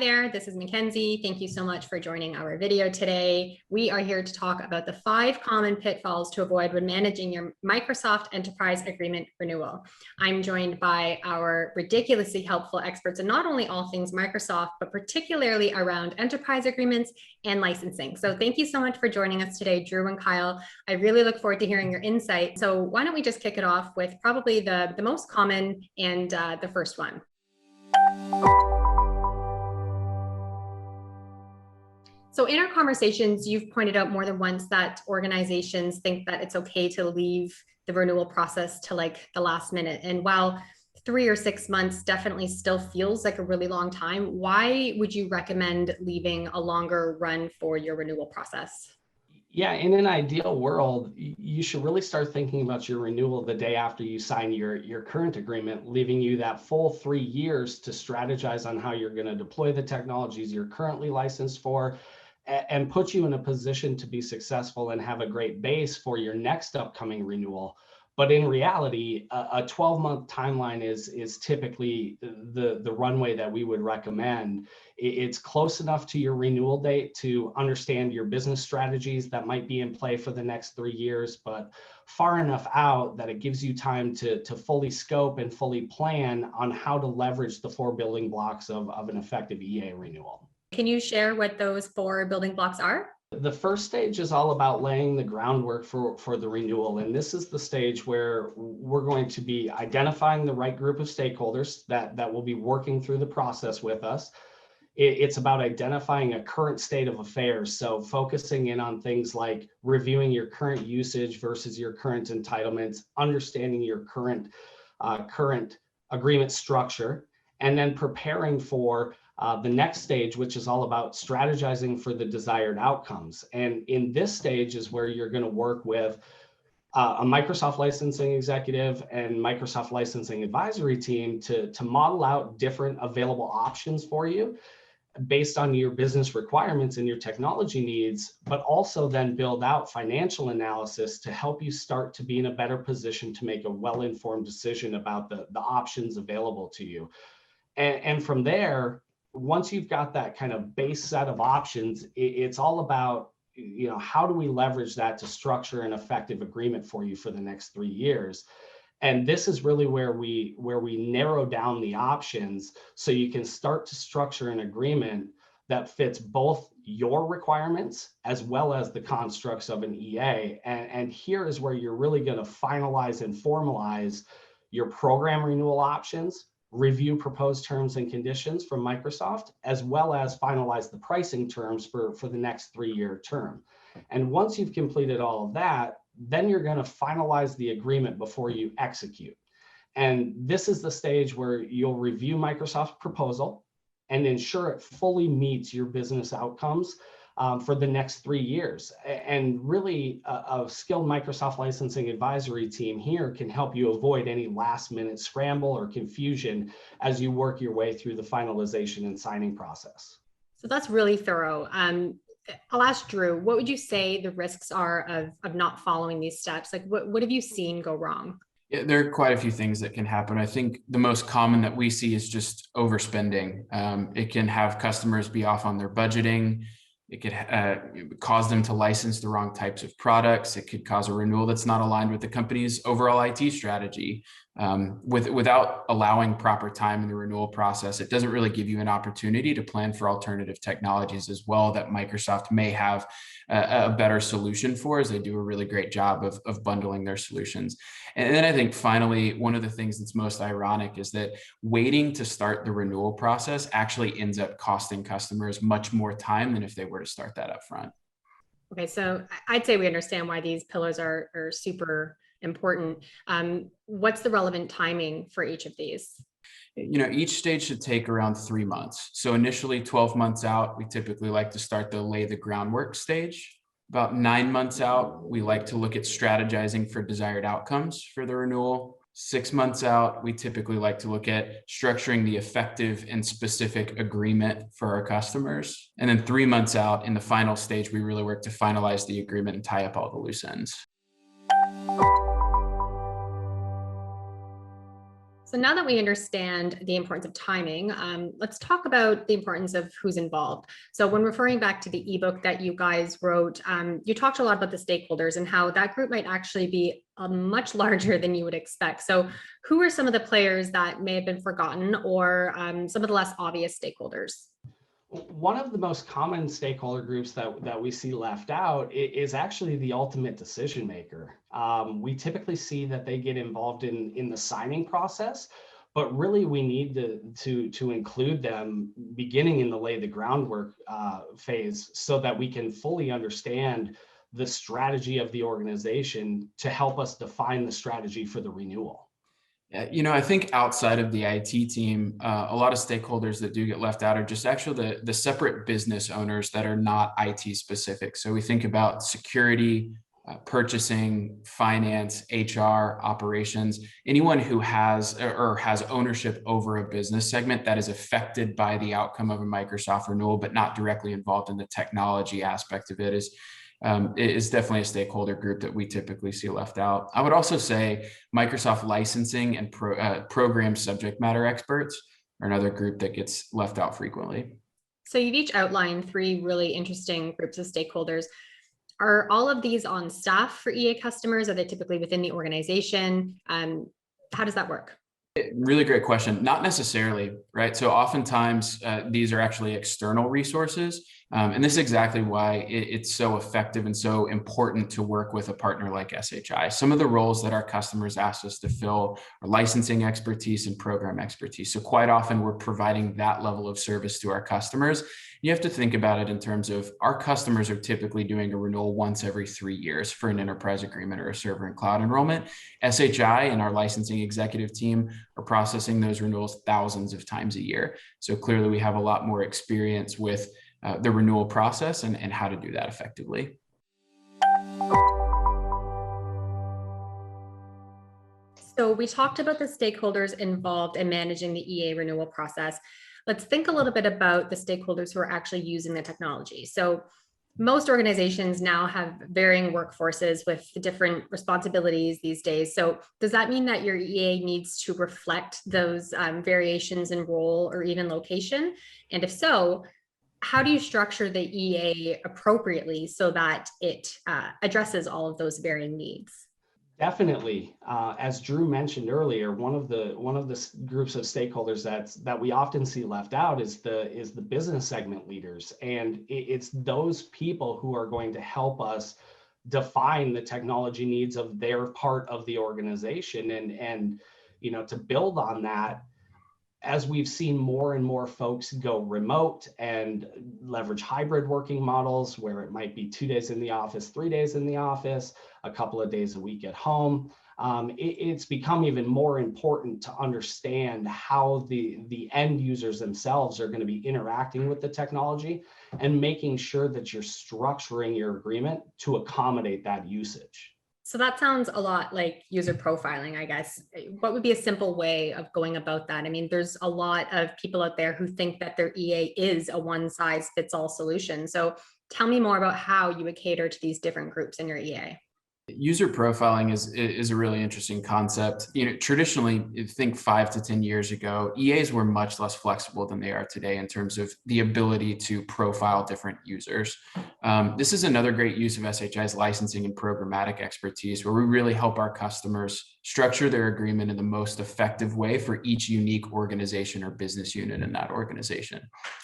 there, this is Mackenzie. Thank you so much for joining our video today. We are here to talk about the 5 common pitfalls to avoid when managing your Microsoft Enterprise Agreement renewal. I'm joined by our ridiculously helpful experts in not only all things Microsoft, but particularly around enterprise agreements and licensing. So thank you so much for joining us today, Drew and Kyle. I really look forward to hearing your insight. So why don't we just kick it off with probably the most common and the first one. So in our conversations, you've pointed out more than once that organizations think that it's okay to leave the renewal process to like the last minute. And while 3 or 6 months definitely still feels like a really long time, why would you recommend leaving a longer run for your renewal process? Yeah, in an ideal world, you should really start thinking about your renewal the day after you sign your current agreement, leaving you that full 3 years to strategize on how you're going to deploy the technologies you're currently licensed for, and put you in a position to be successful and have a great base for your next upcoming renewal. But in reality, a 12-month timeline is typically the runway that we would recommend. It's close enough to your renewal date to understand your business strategies that might be in play for the next 3 years, but far enough out that it gives you time to fully scope and fully plan on how to leverage the 4 building blocks of an effective EA renewal. Can you share what those 4 building blocks are? The first stage is all about laying the groundwork for the renewal. And this is the stage where we're going to be identifying the right group of stakeholders that will be working through the process with us. It's about identifying a current state of affairs. So focusing in on things like reviewing your current usage versus your current entitlements, understanding your current agreement structure, and then preparing for the next stage, which is all about strategizing for the desired outcomes. And in this stage is where you're going to work with a Microsoft licensing executive and Microsoft licensing advisory team to model out different available options for you based on your business requirements and your technology needs, but also then build out financial analysis to help you start to be in a better position to make a well-informed decision about the options available to you. And from there, once you've got that kind of base set of options, it's all about, how do we leverage that to structure an effective agreement for you for the next 3 years? And this is really where we narrow down the options so you can start to structure an agreement that fits both your requirements as well as the constructs of an EA. And here is where you're really going to finalize and formalize your program renewal options, review proposed terms and conditions from Microsoft, as well as finalize the pricing terms for the next 3-year term. And once you've completed all of that, then you're going to finalize the agreement before you execute. And this is the stage where you'll review Microsoft's proposal and ensure it fully meets your business outcomes for the next 3 years. And really, a skilled Microsoft licensing advisory team here can help you avoid any last-minute scramble or confusion as you work your way through the finalization and signing process. So that's really thorough. I'll ask Drew, what would you say the risks are of not following these steps? Like, what have you seen go wrong? Yeah, there are quite a few things that can happen. I think the most common that we see is just overspending. It can have customers be off on their budgeting. It could cause them to license the wrong types of products. It could cause a renewal that's not aligned with the company's overall IT strategy. Without allowing proper time in the renewal process, it doesn't really give you an opportunity to plan for alternative technologies as well that Microsoft may have a better solution for, as they do a really great job of bundling their solutions. And then I think finally, one of the things that's most ironic is that waiting to start the renewal process actually ends up costing customers much more time than if they were to start that up front. Okay, so I'd say we understand why these pillars are super important. What's the relevant timing for each of these? Each stage should take around 3 months. So initially 12 months out, we typically like to start the lay the groundwork stage. About 9 months out, we like to look at strategizing for desired outcomes for the renewal. 6 months out, we typically like to look at structuring the effective and specific agreement for our customers. And then 3 months out, in the final stage, we really work to finalize the agreement and tie up all the loose ends. So now that we understand the importance of timing, let's talk about the importance of who's involved. So when referring back to the ebook that you guys wrote, you talked a lot about the stakeholders and how that group might actually be much larger than you would expect. So who are some of the players that may have been forgotten, or some of the less obvious stakeholders? One of the most common stakeholder groups that we see left out is actually the ultimate decision maker. We typically see that they get involved in the signing process, but really we need to include them beginning in the lay the groundwork phase, so that we can fully understand the strategy of the organization to help us define the strategy for the renewal. Yeah, I think outside of the IT team, a lot of stakeholders that do get left out are just actually the separate business owners that are not IT specific. So we think about security, purchasing, finance, HR, operations, anyone who has or has ownership over a business segment that is affected by the outcome of a Microsoft renewal, but not directly involved in the technology aspect of it is definitely a stakeholder group that we typically see left out. I would also say Microsoft licensing and program subject matter experts are another group that gets left out frequently. So you've each outlined three really interesting groups of stakeholders. Are all of these on staff for EA customers? Are they typically within the organization? How does that work? Really great question. Not necessarily, right? So oftentimes these are actually external resources. And this is exactly why it's so effective and so important to work with a partner like SHI. Some of the roles that our customers ask us to fill are licensing expertise and program expertise. So quite often we're providing that level of service to our customers. You have to think about it in terms of our customers are typically doing a renewal once every 3 years for an enterprise agreement or a server and cloud enrollment. SHI and our licensing executive team are processing those renewals thousands of times a year. So clearly we have a lot more experience with the renewal process and how to do that effectively. So we talked about the stakeholders involved in managing the EA renewal process. Let's think a little bit about the stakeholders who are actually using the technology. So most organizations now have varying workforces with different responsibilities these days. So does that mean that your EA needs to reflect those variations in role or even location? And if so, how do you structure the EA appropriately so that it addresses all of those varying needs? Definitely, as Drew mentioned earlier, one of the groups of stakeholders that we often see left out is the business segment leaders, and it's those people who are going to help us define the technology needs of their part of the organization, and to build on that. As we've seen more and more folks go remote and leverage hybrid working models where it might be 2 days in the office, 3 days in the office, a couple of days a week at home, it's become even more important to understand how the end users themselves are going to be interacting with the technology and making sure that you're structuring your agreement to accommodate that usage. So that sounds a lot like user profiling, I guess. What would be a simple way of going about that? I mean, there's a lot of people out there who think that their EA is a one-size-fits-all solution. So tell me more about how you would cater to these different groups in your EA. User profiling is a really interesting concept. Traditionally, think 5 to 10 years ago, EAs were much less flexible than they are today in terms of the ability to profile different users. This is another great use of SHI's licensing and programmatic expertise, where we really help our customers structure their agreement in the most effective way for each unique organization or business unit in that organization.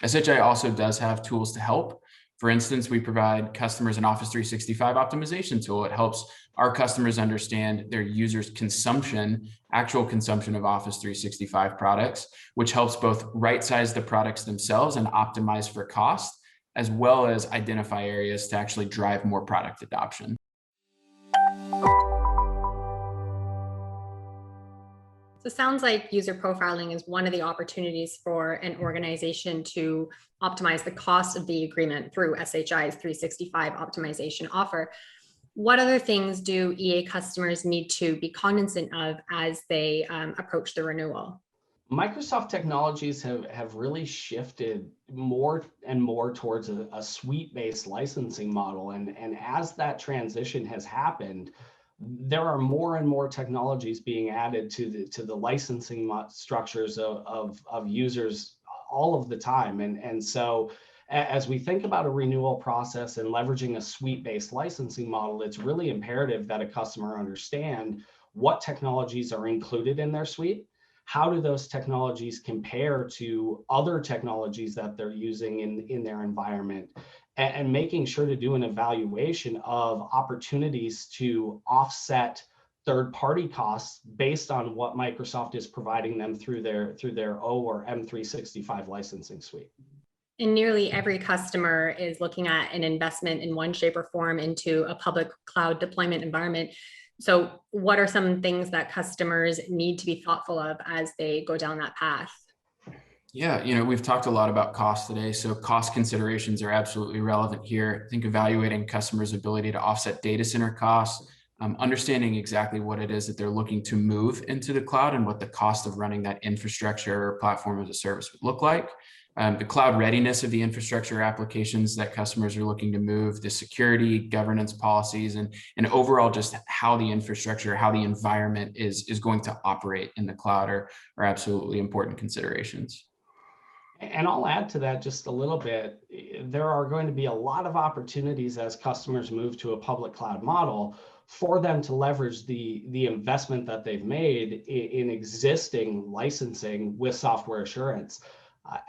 SHI also does have tools to help. For instance, we provide customers an Office 365 optimization tool. It helps our customers understand their users' actual consumption of Office 365 products, which helps both right-size the products themselves and optimize for cost, as well as identify areas to actually drive more product adoption. So it sounds like user profiling is one of the opportunities for an organization to optimize the cost of the agreement through SHI's 365 optimization offer. What other things do EA customers need to be cognizant of as they approach the renewal? Microsoft technologies have really shifted more and more towards a suite-based licensing model. And as that transition has happened, there are more and more technologies being added to the licensing structures of users all of the time. And so as we think about a renewal process and leveraging a suite-based licensing model, it's really imperative that a customer understand what technologies are included in their suite. How do those technologies compare to other technologies that they're using in their environment? And making sure to do an evaluation of opportunities to offset third-party costs based on what Microsoft is providing them through their O or M365 licensing suite. And nearly every customer is looking at an investment in one shape or form into a public cloud deployment environment. So what are some things that customers need to be thoughtful of as they go down that path? Yeah, we've talked a lot about cost today, so cost considerations are absolutely relevant here. I think evaluating customers' ability to offset data center costs, understanding exactly what it is that they're looking to move into the cloud and what the cost of running that infrastructure or platform as a service would look like. The cloud readiness of the infrastructure applications that customers are looking to move, the security, governance policies, and overall just how the infrastructure, how the environment is going to operate in the cloud are absolutely important considerations. And I'll add to that just a little bit. There are going to be a lot of opportunities as customers move to a public cloud model for them to leverage the investment that they've made in existing licensing with software assurance.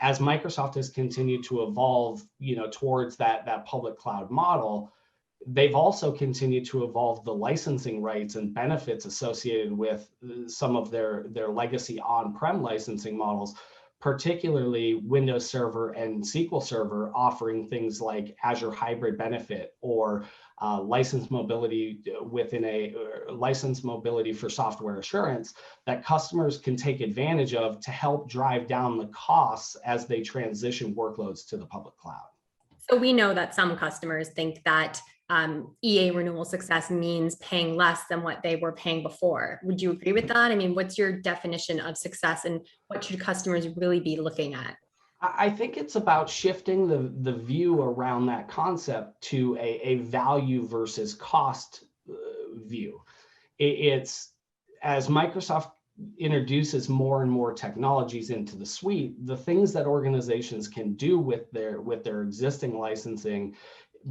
As Microsoft has continued to evolve, towards that public cloud model, they've also continued to evolve the licensing rights and benefits associated with some of their legacy on-prem licensing models, particularly Windows Server and SQL Server, offering things like Azure Hybrid Benefit or license mobility license mobility for software assurance that customers can take advantage of to help drive down the costs as they transition workloads to the public cloud. So we know that some customers think that EA renewal success means paying less than what they were paying before. Would you agree with that? I mean, what's your definition of success and what should customers really be looking at? I think it's about shifting the view around that concept to a value versus cost view. It's as Microsoft introduces more and more technologies into the suite, the things that organizations can do with their existing licensing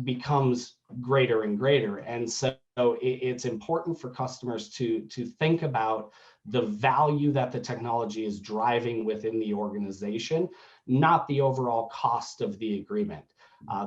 becomes greater and greater. And so it's important for customers to think about the value that the technology is driving within the organization, not the overall cost of the agreement.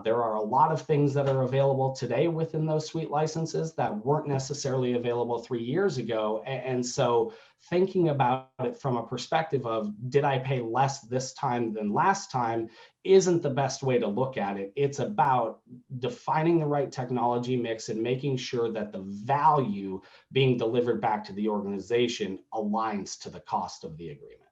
There are a lot of things that are available today within those suite licenses that weren't necessarily available 3 years ago. And so thinking about it from a perspective of, did I pay less this time than last time, isn't the best way to look at it. It's about defining the right technology mix and making sure that the value being delivered back to the organization aligns to the cost of the agreement.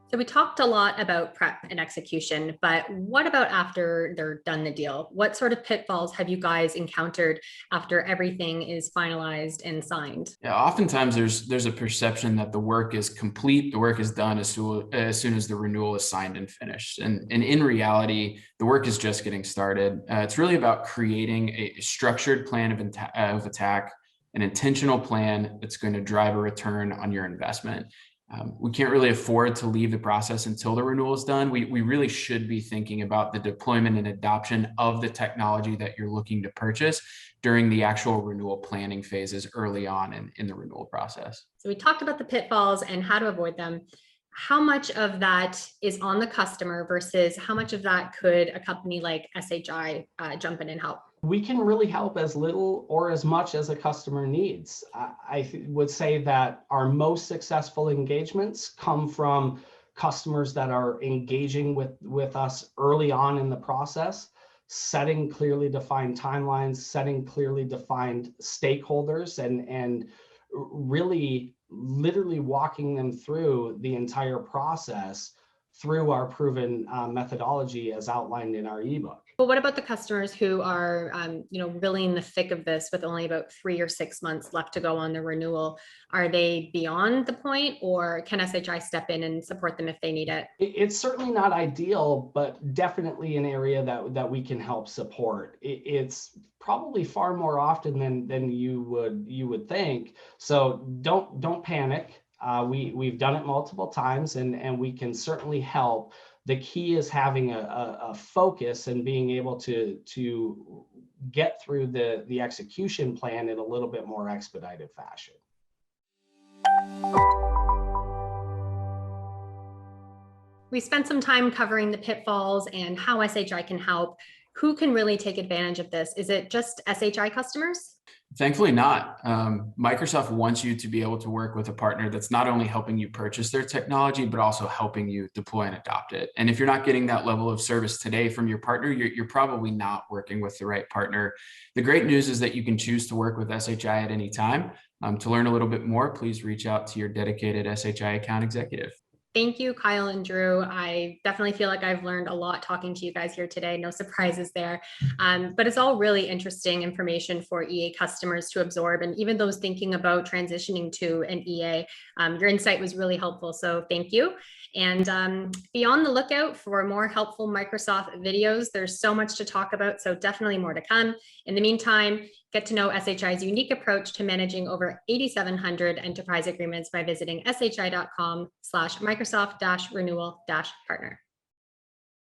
So we talked a lot about prep and execution, but what about after they're done the deal? What sort of pitfalls have you guys encountered after everything is finalized and signed? Yeah, oftentimes there's a perception that the work is complete, the work is done as soon as the renewal is signed and finished. And in reality, the work is just getting started. It's really about creating a structured plan of attack, an intentional plan that's going to drive a return on your investment. We can't really afford to leave the process until the renewal is done. We really should be thinking about the deployment and adoption of the technology that you're looking to purchase during the actual renewal planning phases early on in the renewal process. So we talked about the pitfalls and how to avoid them. How much of that is on the customer versus how much of that could a company like SHI jump in and help? We can really help as little or as much as a customer needs. I would say that our most successful engagements come from customers that are engaging with us early on in the process, setting clearly defined timelines, setting clearly defined stakeholders, and really literally walking them through the entire process through our proven methodology as outlined in our ebook. But what about the customers who are, really in the thick of this with only about 3 or 6 months left to go on the renewal? Are they beyond the point, or can SHI step in and support them if they need it? It's certainly not ideal, but definitely an area that we can help support. It's probably far more often than you would think. So don't panic. We've done it multiple times, and we can certainly help. The key is having a focus and being able to get through the execution plan in a little bit more expedited fashion. We spent some time covering the pitfalls and how SHI can help. Who can really take advantage of this? Is it just SHI customers? Thankfully not. Microsoft wants you to be able to work with a partner that's not only helping you purchase their technology, but also helping you deploy and adopt it. And if you're not getting that level of service today from your partner, you're probably not working with the right partner. The great news is that you can choose to work with SHI at any time. To learn a little bit more, please reach out to your dedicated SHI account executive. Thank you, Kyle and Drew. I definitely feel like I've learned a lot talking to you guys here today. No surprises there. But it's all really interesting information for EA customers to absorb. And even those thinking about transitioning to an EA, your insight was really helpful. So thank you. And be on the lookout for more helpful Microsoft videos. There's so much to talk about, so definitely more to come. In the meantime, get to know SHI's unique approach to managing over 8,700 enterprise agreements by visiting shi.com/Microsoft-renewal-partner.